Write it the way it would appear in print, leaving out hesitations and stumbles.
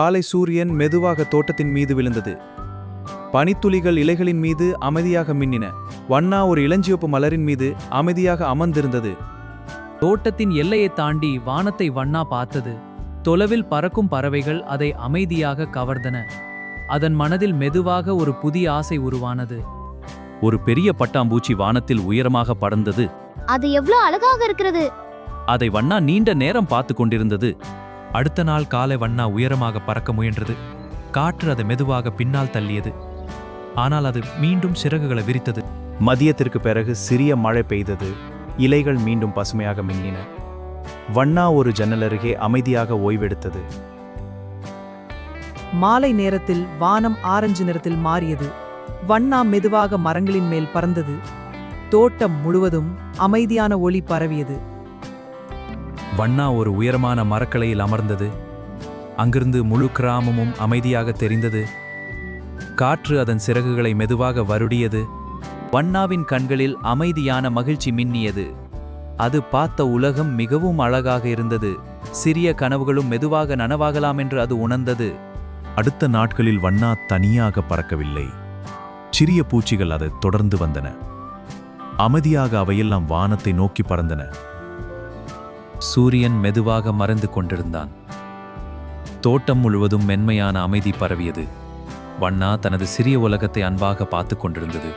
காலை சூரியன் மெதுவாக தோட்டத்தின் மீது விழுந்தது. பனித்துளிகள் இலைகளின் மீது அமைதியாக மின்னின. வண்ணா ஒரு இளஞ்சிவப்பு மலரின் மீது அமைதியாக அமர்ந்திருந்தது. தோட்டத்தின் எல்லையை தாண்டி வானத்தை வண்ணா பார்த்தது. தொலைவில் பறக்கும் பறவைகள் அதை அமைதியாக கவர்ந்தன. அதன் மனதில் மெதுவாக ஒரு புதிய ஆசை உருவானது. ஒரு பெரிய பட்டாம்பூச்சி வானத்தில் உயரமாக பறந்தது. அது எவ்வளவு அழகாக இருக்கிறது. அதை வண்ணா நீண்ட நேரம் பார்த்து கொண்டிருந்தது. அடுத்த நாள் காலை வண்ணா உயரமாக பறக்க முயன்றது. காற்று அதை மெதுவாக பின்னால் தள்ளியது. ஆனால் அது மீண்டும் சிறகுகளை விரித்தது. மதியத்திற்கு பிறகு சிறிய மழை பெய்தது. இலைகள் மீண்டும் பசுமையாக மின்னின. வண்ணா ஒரு ஜன்னல் அருகே அமைதியாக ஓய்வெடுத்தது. மாலை நேரத்தில் வானம் ஆரஞ்சு நிறத்தில் மாறியது. வண்ணா மெதுவாக மரங்களின் மேல் பறந்தது. தோட்டம் முழுவதும் அமைதியான ஒளி பரவியது. வண்ணா ஒரு உயரமான மரக்கிளையில் அமர்ந்தது. அங்கிருந்து முழு கிராமமும் அமைதியாக தெரிந்தது. காற்று அதன் சிறகுகளை மெதுவாக வருடியது. வண்ணாவின் கண்களில் அமைதியான மகிழ்ச்சி மின்னியது. அது பார்த்த உலகம் மிகவும் அழகாக இருந்தது. சிறிய கனவுகளும் மெதுவாக நனவாகலாம் என்று அது உணர்ந்தது. அடுத்த நாட்களில் வண்ணா தனியாக பறக்கவில்லை. சிறிய பூச்சிகள் அதை தொடர்ந்து வந்தன. அமைதியாக அவையெல்லாம் வானத்தை நோக்கி பறந்தன. சூரியன் மெதுவாக மறைந்து கொண்டிருந்தான். தோட்டம் முழுவதும் மென்மையான அமைதி பரவியது. வண்ணா தனது சிறிய உலகத்தை அன்பாக பார்த்து கொண்டிருந்தது.